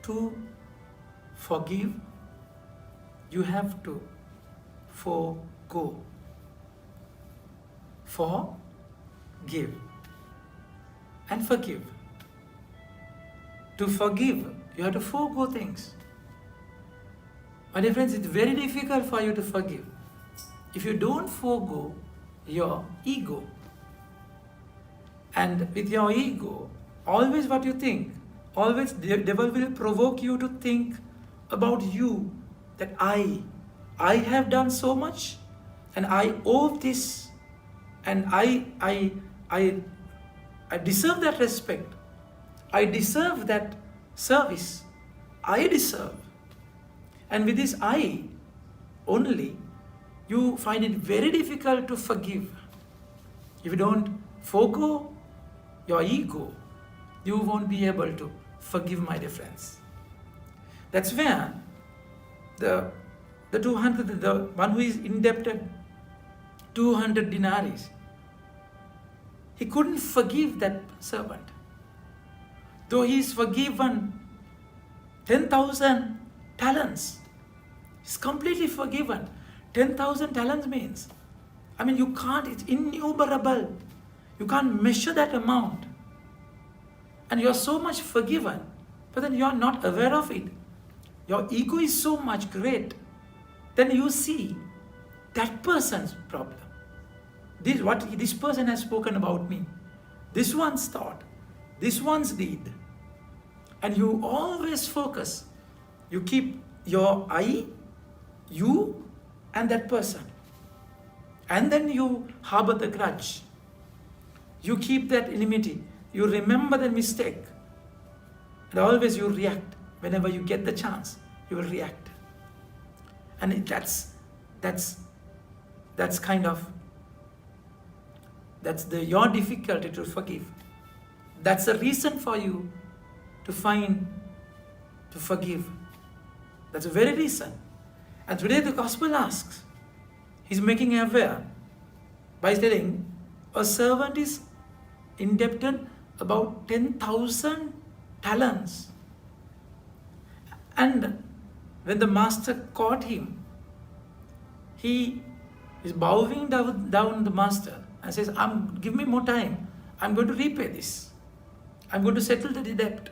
to forgive, you have to forgo. Forgive and forgive. To forgive, you have to forego things. My dear friends, it's very difficult for you to forgive if you don't forego your ego. And with your ego, always what you think, always the devil will provoke you to think about you, that I have done so much and I owe this, and I deserve that respect. I deserve that service. I deserve. And with this I only, you find it very difficult to forgive. If you don't forego your ego, you won't be able to forgive, my dear friends. That's where the one who is indebted 200 denaries, he couldn't forgive that servant. Though he is forgiven 10,000 talents, he's completely forgiven. 10,000 talents means, you can't, it's innumerable. You can't measure that amount. And you're so much forgiven, but then you're not aware of it. Your ego is so much great. Then you see that person's problem. This person has spoken about me. This one's thought. This one's deed. And you always focus. You keep your I, you, and that person. And then you harbor the grudge. You keep that enmity. You remember the mistake. And always you react. Whenever you get the chance, you will react. And that's your difficulty to forgive. That's the reason for you to forgive. That's the very reason. And today the gospel asks, he's making aware by telling a servant is indebted about 10,000 talents. And when the master caught him, he is bowing down the master and says, give me more time. I'm going to repay this. I'm going to settle the debt.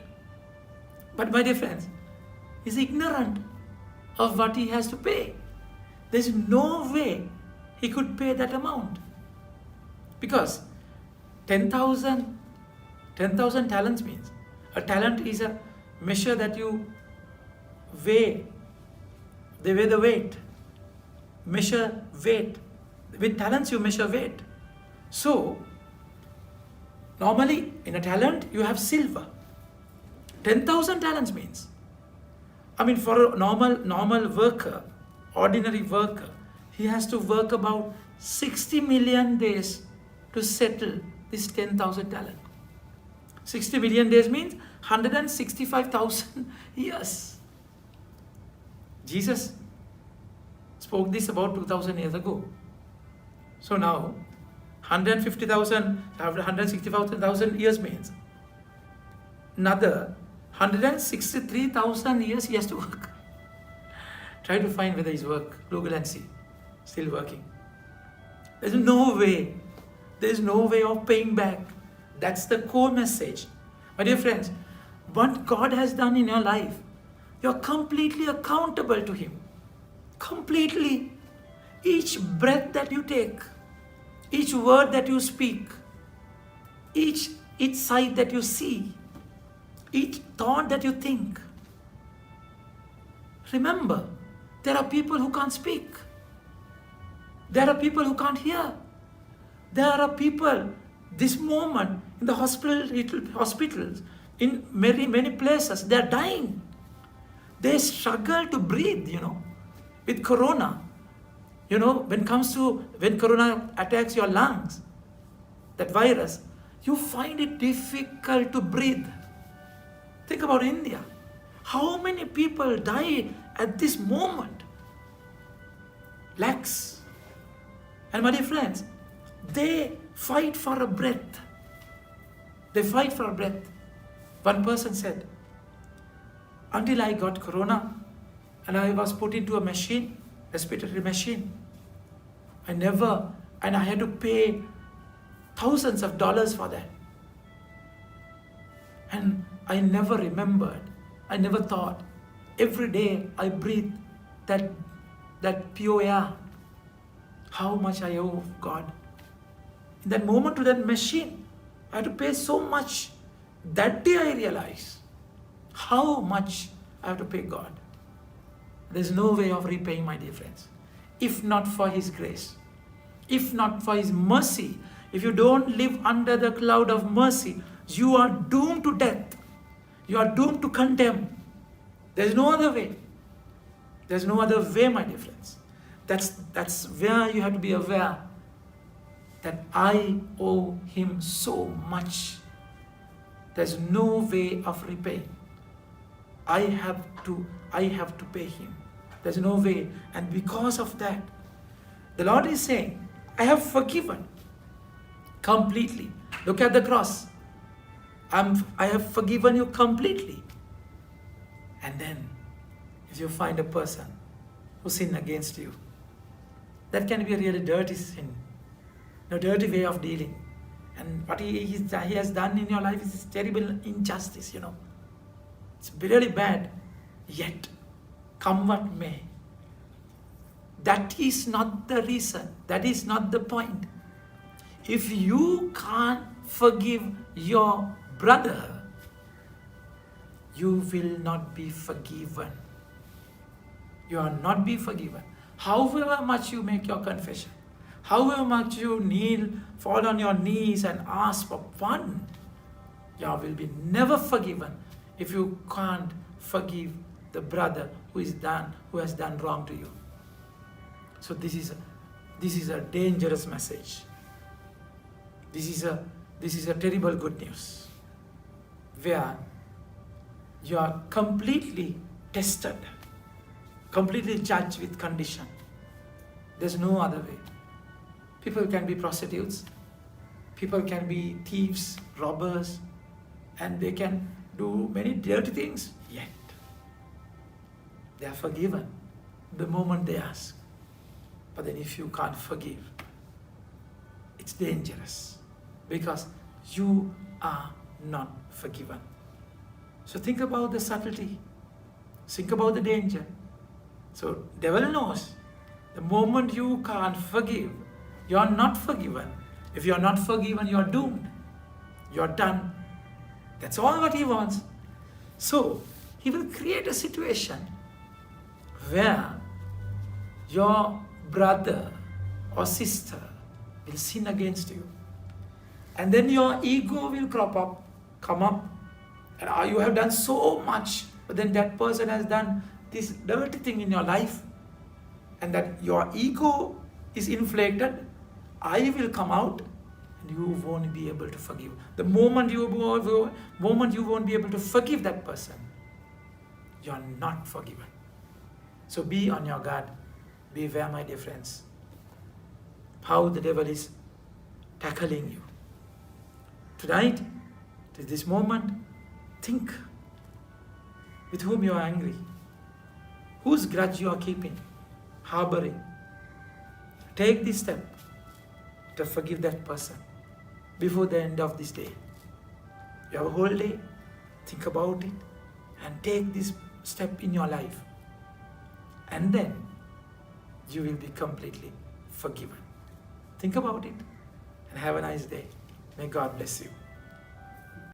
But my dear friends, he's ignorant of what he has to pay. There's no way he could pay that amount. Because 10,000 talents means, a talent is a measure that you weigh. They weigh the weight. Measure weight. With talents you measure weight. So, normally in a talent you have silver. 10,000 talents means, for a normal worker, ordinary worker, he has to work about 60 million days to settle this 10,000 talent. 60 million days means 165,000 years. Jesus spoke this about 2,000 years ago. So now, 150,000 after 165,000 years means another 163,000 years he has to work. Try to find whether his work, Google and see, still working. There's no way. There's no way of paying back. That's the core message. My dear friends, what God has done in your life, you're completely accountable to Him. Completely. Each breath that you take, each word that you speak, each sight that you see, each thought that you think. Remember, there are people who can't speak. There are people who can't hear. There are people, this moment, in the hospitals, in many places, they are dying. They struggle to breathe, with corona. When corona attacks your lungs, that virus, you find it difficult to breathe. Think about India. How many people die at this moment? Lakhs. And my dear friends, they fight for a breath. They fight for a breath. One person said, until I got corona and I was put into a machine, respiratory machine. And I had to pay thousands of dollars for that. And I never remembered, I never thought, every day I breathe that pure air, how much I owe God. In that moment to that machine, I had to pay so much. That day I realized how much I have to pay God. There's no way of repaying, my dear friends, if not for His grace, if not for His mercy. If you don't live under the cloud of mercy, you are doomed to death. You are doomed to condemn. There's no other way. There's no other way, my dear friends. That's where you have to be aware that I owe Him so much. There's no way of repaying. I have to pay Him. There's no way. And because of that, the Lord is saying, I have forgiven completely. Look at the cross. I have forgiven you completely. And then, if you find a person who sinned against you, that can be a really dirty sin, a dirty way of dealing. And what he has done in your life is terrible injustice, It's really bad. Yet, come what may, that is not the reason. That is not the point. If you can't forgive your brother, you will not be forgiven. You will not be forgiven. However much you make your confession, however much you kneel, fall on your knees and ask for pardon, you will be never forgiven if you can't forgive the brother who has done wrong to you. So this is a dangerous message. This is a terrible good news, where you are completely tested, completely judged with condition. There's no other way. People can be prostitutes, people can be thieves, robbers, and they can do many dirty things, yet they are forgiven the moment they ask. But then if you can't forgive, it's dangerous, because you are not forgiven. So think about the subtlety. Think about the danger. So devil knows the moment you can't forgive, you are not forgiven. If you are not forgiven, you are doomed. You are done. That's all what he wants. So he will create a situation where your brother or sister will sin against you. And then your ego will come up. And you have done so much, but then that person has done this dirty thing in your life. And that your ego is inflated. I will come out and you won't be able to forgive. The moment you won't be able to forgive that person, you are not forgiven. So be on your guard. Beware, my dear friends, how the devil is tackling you. Tonight, to this moment, think with whom you are angry, whose grudge you are keeping, harboring. Take this step to forgive that person before the end of this day. You have a whole day, think about it, and take this step in your life. And then you will be completely forgiven. Think about it and have a nice day. May God bless you.